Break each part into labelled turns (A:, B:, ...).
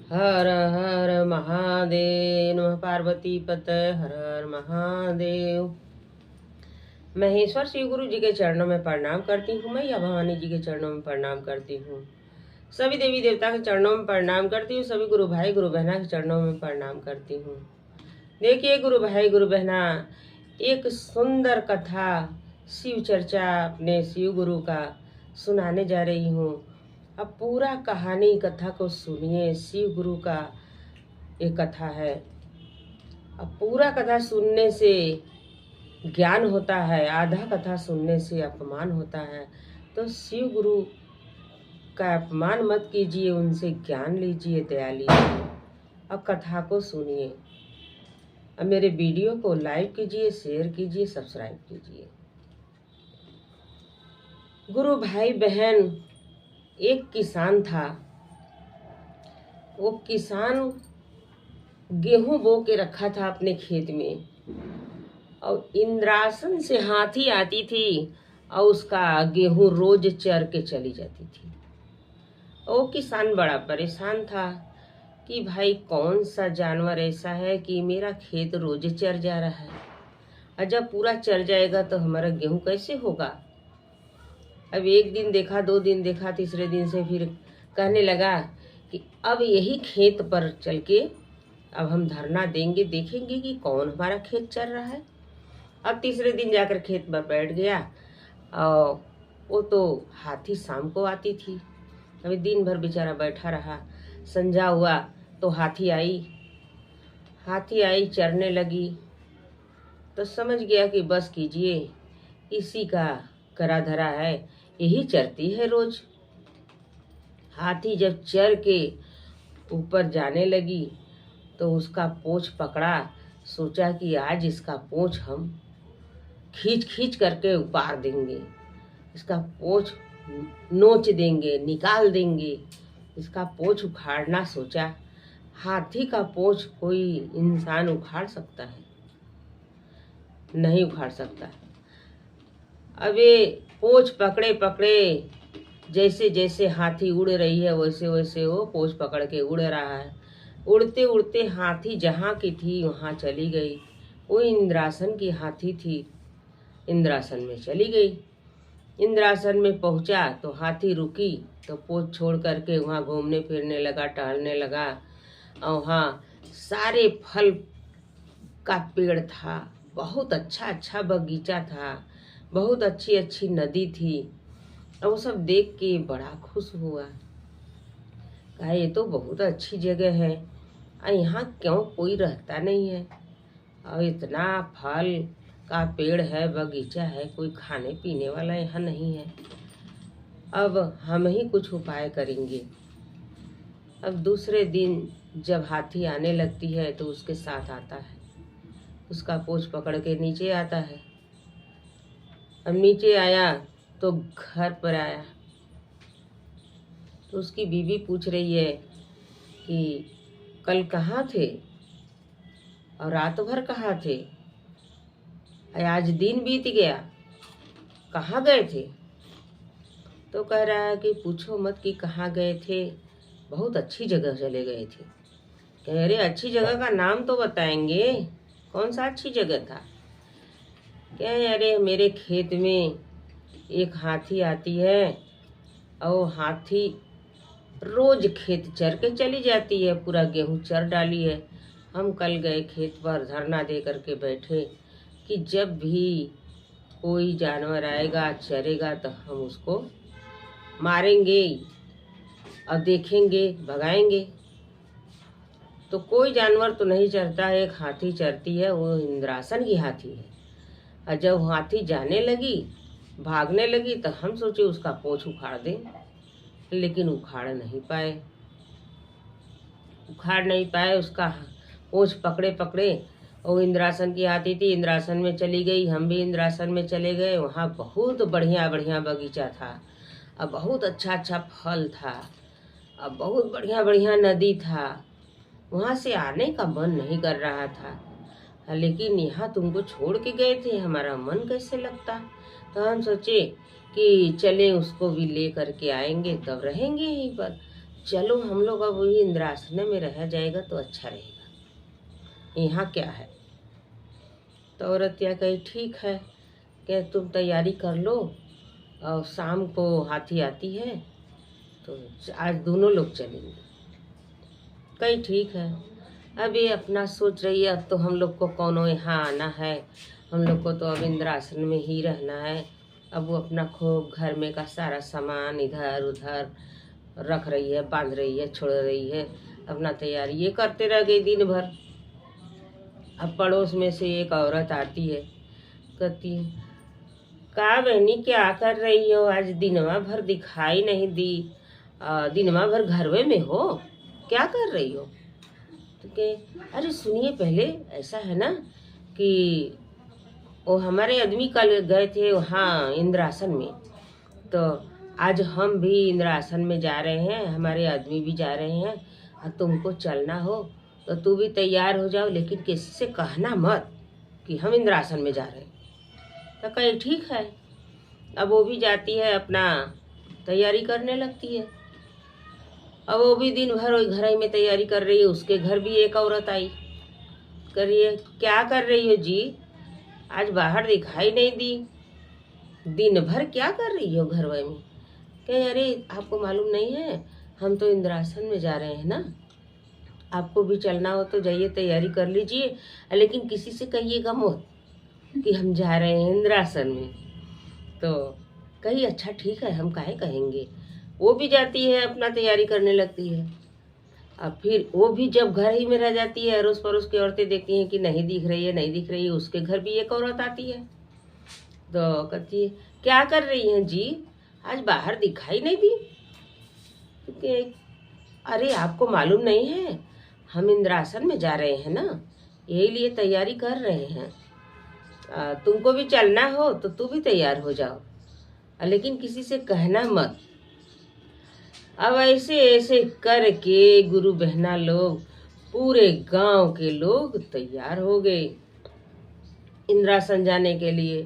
A: हर हर महादेव। नमः पार्वती पते हर हर महादेव। महेश्वर शिव गुरु जी के चरणों में प्रणाम करती हूँ। मैया भवानी जी के चरणों में प्रणाम करती हूँ। सभी देवी देवता के चरणों में प्रणाम करती हूँ। सभी गुरु भाई गुरु बहना के चरणों में प्रणाम करती हूँ। देखिए गुरु भाई गुरु बहना, एक सुंदर कथा शिव चर्चा अपने शिव गुरु का सुनाने जा रही हूँ। अब पूरा कहानी कथा को सुनिए। शिव गुरु का एक कथा है। अब पूरा कथा सुनने से ज्ञान होता है, आधा कथा सुनने से अपमान होता है। तो शिव गुरु का अपमान मत कीजिए, उनसे ज्ञान लीजिए, दया लीजिए। अब कथा को सुनिए। अब मेरे वीडियो को लाइक कीजिए, शेयर कीजिए, सब्सक्राइब कीजिए। गुरु भाई बहन, एक किसान था। वो किसान गेहूं बो के रखा था अपने खेत में, और इंद्रासन से हाथी आती थी और उसका गेहूं रोज चर के चली जाती थी। वो किसान बड़ा परेशान था कि भाई कौन सा जानवर ऐसा है कि मेरा खेत रोज चर जा रहा है, और जब पूरा चर जाएगा तो हमारा गेहूं कैसे होगा। अब एक दिन देखा, 2 दिन देखा, तीसरे दिन से फिर कहने लगा कि अब यही खेत पर चल के अब हम धरना देंगे, देखेंगे कि कौन हमारा खेत चर रहा है। अब तीसरे दिन जाकर खेत पर बैठ गया, और वो तो हाथी शाम को आती थी। अभी दिन भर बेचारा बैठा रहा। संझा हुआ तो हाथी आई चरने लगी। तो समझ गया कि बस कीजिए, इसी का करा धरा है, यही चरती है रोज। हाथी जब चर के ऊपर जाने लगी तो उसका पूंछ पकड़ा। सोचा कि आज इसका पूंछ हम खींच खींच करके उतार देंगे, इसका पूंछ नोच देंगे, निकाल देंगे। इसका पूंछ उखाड़ना सोचा। हाथी का पूंछ कोई इंसान उखाड़ सकता है? नहीं उखाड़ सकता। अब ये पूंछ पकड़े पकड़े जैसे जैसे हाथी उड़ रही है वैसे वैसे वो पूंछ पकड़ के उड़ रहा है। उड़ते उड़ते हाथी जहाँ की थी वहाँ चली गई। वो इंद्रासन की हाथी थी, इंद्रासन में चली गई। इंद्रासन में पहुँचा तो हाथी रुकी तो पूंछ छोड़ करके वहाँ घूमने फिरने लगा, टहलने लगा। और वहाँ सारे फल का पेड़ था, बहुत अच्छा अच्छा बगीचा था, बहुत अच्छी अच्छी नदी थी। और वो सब देख के बड़ा खुश हुआ। कहा ये तो बहुत अच्छी जगह है, और यहाँ क्यों कोई रहता नहीं है, और इतना फल का पेड़ है, बगीचा है, कोई खाने पीने वाला यहाँ नहीं है। अब हम ही कुछ उपाय करेंगे। अब दूसरे दिन जब हाथी आने लगती है तो उसके साथ आता है, उसका पूंछ पकड़ के नीचे आता है। अब नीचे आया तो घर पर आया तो उसकी बीवी पूछ रही है कि कल कहाँ थे और रात भर कहाँ थे, आज दिन बीत गया, कहाँ गए थे। तो कह रहा है कि पूछो मत कि कहाँ गए थे, बहुत अच्छी जगह चले गए थे। कह रहे अच्छी जगह का नाम तो बताएंगे, कौन सा अच्छी जगह था। कह अरे मेरे खेत में एक हाथी आती है, और हाथी रोज खेत चर के चली जाती है, पूरा गेहूं चर डाली है। हम कल गए खेत पर धरना दे करके बैठे कि जब भी कोई जानवर आएगा चरेगा तो हम उसको मारेंगे और देखेंगे, भगाएंगे। तो कोई जानवर तो नहीं चरता है, एक हाथी चरती है, वो इंद्रासन की हाथी है। और जब हाथी जाने लगी, भागने लगी, तो हम सोचे उसका पूंछ उखाड़ दें, लेकिन उखाड़ नहीं पाए। उसका पूंछ पकड़े पकड़े वो इंद्रासन की हाथी थी, इंद्रासन में चली गई। हम भी इंद्रासन में चले गए। वहाँ बहुत बढ़िया बढ़िया बगीचा था, और बहुत अच्छा अच्छा फल था, और बहुत बढ़िया बढ़िया नदी था। वहाँ से आने का मन नहीं कर रहा था, लेकिन यहाँ तुमको छोड़ के गए थे, हमारा मन कैसे लगता। तो हम सोचे कि चले उसको भी ले करके आएंगे, तब रहेंगे यहीं पर। चलो हम लोग अब वही इंद्रासन में रह जाएगा तो अच्छा रहेगा, यहाँ क्या है। तो औरतिया कही ठीक है, क्या तुम तैयारी कर लो और शाम को हाथी आती है तो आज दोनों लोग चलेंगे। कही ठीक है। अब ये अपना सोच रही है, अब तो हम लोग को कौनो यहाँ आना है, हम लोग को तो अब इंद्रासन में ही रहना है। अब वो अपना खूब घर में का सारा सामान इधर उधर रख रही है, बांध रही है, छोड़ रही है, अपना तैयारी ये करते रह गई दिन भर। अब पड़ोस में से एक औरत आती है, कहती है का बहनी क्या कर रही हो, आज दिनवा भर दिखाई नहीं दी, दिनवा भर घरवे में हो, क्या कर रही हो। तो के अरे सुनिए, पहले ऐसा है ना कि वो हमारे आदमी कल गए थे वहाँ इंद्रासन में, तो आज हम भी इंद्रासन में जा रहे हैं, हमारे आदमी भी जा रहे हैं, और तुमको चलना हो तो तू भी तैयार हो जाओ, लेकिन किसी से कहना मत कि हम इंद्रासन में जा रहे हैं। तो कहे ठीक है। अब वो भी जाती है, अपना तैयारी करने लगती है। अब वो भी दिन भर वही घर ही में तैयारी कर रही है। उसके घर भी एक औरत आई, कर रही है क्या कर रही हो जी, आज बाहर दिखाई नहीं दी, दिन भर क्या कर रही हो घर में। कहे अरे आपको मालूम नहीं है, हम तो इंद्रासन में जा रहे हैं ना, आपको भी चलना हो तो जाइए तैयारी कर लीजिए, लेकिन किसी से कहिएगा मत कि हम जा रहे हैं इंद्रासन में। तो कही अच्छा ठीक है, हम काहे कहेंगे। वो भी जाती है, अपना तैयारी करने लगती है। अब फिर वो भी जब घर ही में रह जाती है, अड़ोस पड़ोस की औरतें देखती हैं कि नहीं दिख रही है, नहीं दिख रही है, उसके घर भी एक औरत आती है। तो कहती है क्या कर रही हैं जी, आज बाहर दिखाई नहीं दी। क्योंकि अरे आपको मालूम नहीं है, हम इंद्रासन में जा रहे हैं ना, यही लिए तैयारी कर रहे हैं, तुमको भी चलना हो तो तू भी तैयार हो जाओ, लेकिन किसी से कहना मत। अब ऐसे ऐसे करके गुरु बहना लोग, पूरे गांव के लोग तैयार हो गए इंद्रासन जाने के लिए।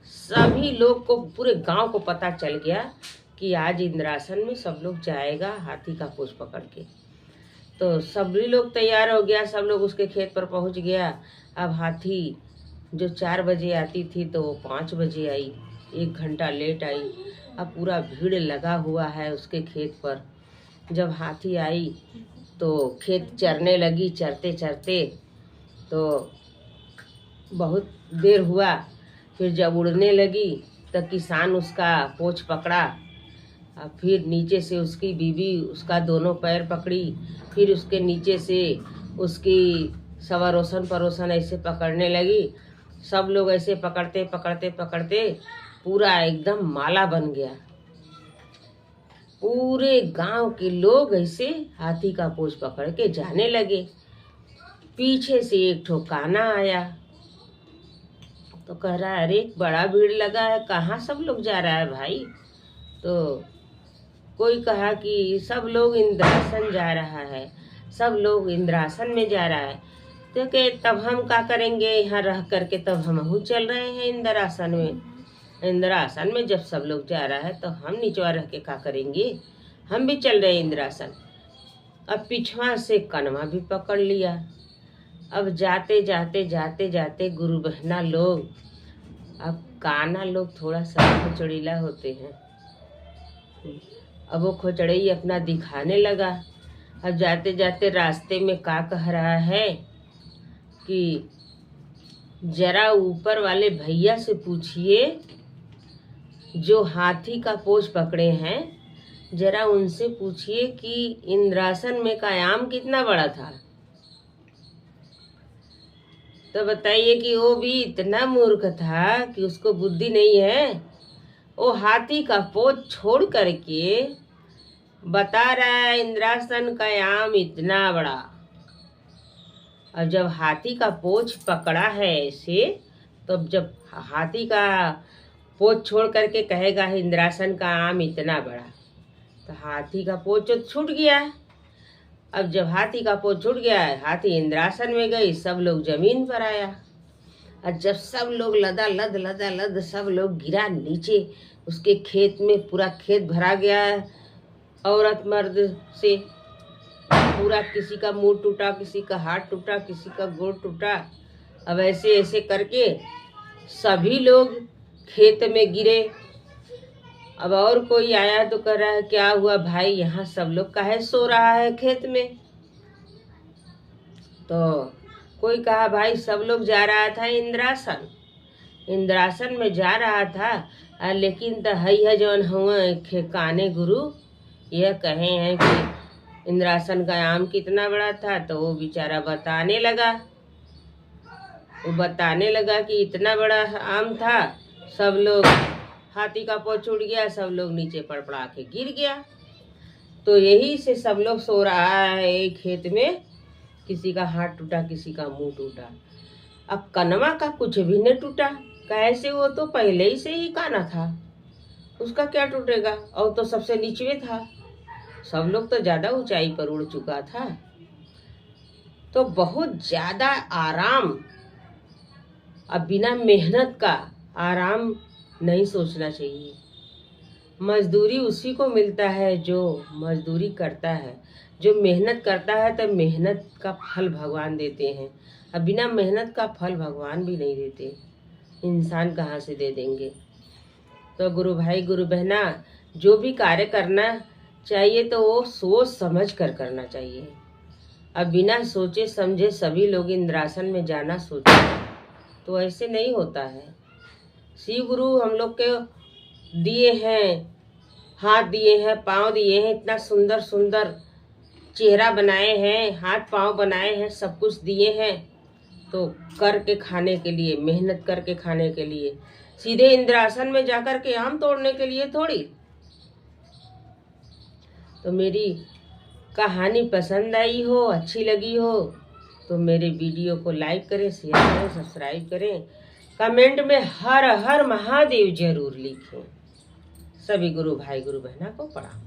A: सभी लोग को, पूरे गांव को पता चल गया कि आज इंद्रासन में सब लोग जाएगा हाथी का पूंछ पकड़ के। तो सभी लोग तैयार हो गया, सब लोग उसके खेत पर पहुंच गया। अब हाथी जो 4 बजे आती थी तो वो 5 बजे आई, 1 घंटा लेट आई। अब पूरा भीड़ लगा हुआ है उसके खेत पर। जब हाथी आई तो खेत चरने लगी, चरते चरते तो बहुत देर हुआ। फिर जब उड़ने लगी तो किसान उसका पूंछ पकड़ा, फिर नीचे से उसकी बीवी उसका दोनों पैर पकड़ी, फिर उसके नीचे से उसकी सवारोसन परोसन ऐसे पकड़ने लगी। सब लोग ऐसे पकड़ते पकड़ते पकड़ते पूरा एकदम माला बन गया। पूरे गांव के लोग ऐसे हाथी का पूंछ पकड़ के जाने लगे। पीछे से एक ठो काना आया तो कह रहा है अरे बड़ा भीड़ लगा है, कहाँ सब लोग जा रहा है भाई। तो कोई कहा कि सब लोग इंद्रासन जा रहा है, सब लोग इंद्रासन में जा रहा है। तो के तब हम क्या करेंगे यहाँ रह करके, तब हम चल रहे हैं इंद्रासन में। इंद्रासन में जब सब लोग जा रहा है तो हम नीचवा रह के क्या करेंगे, हम भी चल रहे हैं इंद्रासन। अब पिछवा से कनवा भी पकड़ लिया। अब जाते जाते जाते जाते गुरु बहना लोग, अब काना लोग थोड़ा सा खोचड़ीला होते हैं, अब वो खोचड़ई अपना दिखाने लगा। अब जाते जाते रास्ते में क्या कह रहा है कि जरा ऊपर वाले भैया से पूछिए जो हाथी का पूंछ पकड़े हैं, जरा उनसे पूछिए कि इंद्रासन में कायाम कितना बड़ा था। तो बताइए कि वो भी इतना मूर्ख था कि उसको बुद्धि नहीं है। वो हाथी का पूंछ छोड़ करके बता रहा है इंद्रासन का आम इतना बड़ा। और जब हाथी का पूंछ पकड़ा है ऐसे, तो जब हाथी का पूंछ छोड़ करके कहेगा इंद्रासन का आम इतना बड़ा, तो हाथी का पूंछ तो छूट गया। अब जब हाथी का पूंछ छूट गया, हाथी इंद्रासन में गई, सब लोग जमीन पर आया। और जब सब लोग लदा लद सब लोग गिरा नीचे, उसके खेत में पूरा खेत भरा गया औरत मर्द से पूरा, किसी का मुंह टूटा, किसी का हाथ टूटा, किसी का गोड़ टूटा। अब ऐसे ऐसे करके सभी लोग खेत में गिरे। अब और कोई आया तो कह रहा है क्या हुआ भाई, यहाँ सब लोग काहे सो रहा है खेत में। तो कोई कहा भाई सब लोग जा रहा था इंद्रासन, इंद्रासन में जा रहा था, लेकिन तो है जौन हुआ काने गुरु यह कहे हैं कि इंद्रासन का आम कितना बड़ा था। तो वो बेचारा बताने लगा, वो बताने लगा कि इतना बड़ा आम था, सब लोग, हाथी का पोछ उड़ गया, सब लोग नीचे पड़पड़ा के गिर गया। तो यही से सब लोग सो रहा है एक खेत में, किसी का हाथ टूटा, किसी का मुंह टूटा। अब कनवा का कुछ भी नहीं टूटा, कैसे, वो तो पहले ही से ही काना था, उसका क्या टूटेगा, और तो सबसे नीचवे था, सब लोग तो ज्यादा ऊंचाई पर उड़ चुका था। तो बहुत ज्यादा आराम, अब बिना मेहनत का आराम नहीं सोचना चाहिए। मजदूरी उसी को मिलता है जो मजदूरी करता है, जो मेहनत करता है, तब मेहनत का फल भगवान देते हैं। अब बिना मेहनत का फल भगवान भी नहीं देते, इंसान कहाँ से दे देंगे। तो गुरु भाई गुरु बहना, जो भी कार्य करना चाहिए तो वो सोच समझ कर करना चाहिए। अब बिना सोचे समझे सभी लोग इंद्रासन में जाना सोचे तो ऐसे नहीं होता है। शिव गुरु हम लोग के दिए हैं, हाथ दिए हैं, पाँव दिए हैं, इतना सुंदर सुंदर चेहरा बनाए हैं, हाथ पाँव बनाए हैं, सब कुछ दिए हैं, तो करके खाने के लिए, मेहनत करके खाने के लिए, सीधे इंद्रासन में जाकर के आम तोड़ने के लिए थोड़ी। तो मेरी कहानी पसंद आई हो, अच्छी लगी हो तो मेरे वीडियो को लाइक करें, शेयर करें, सब्सक्राइब करें, कमेंट में हर हर महादेव जरूर लिखें। सभी गुरु भाई गुरु बहना को प्रणाम।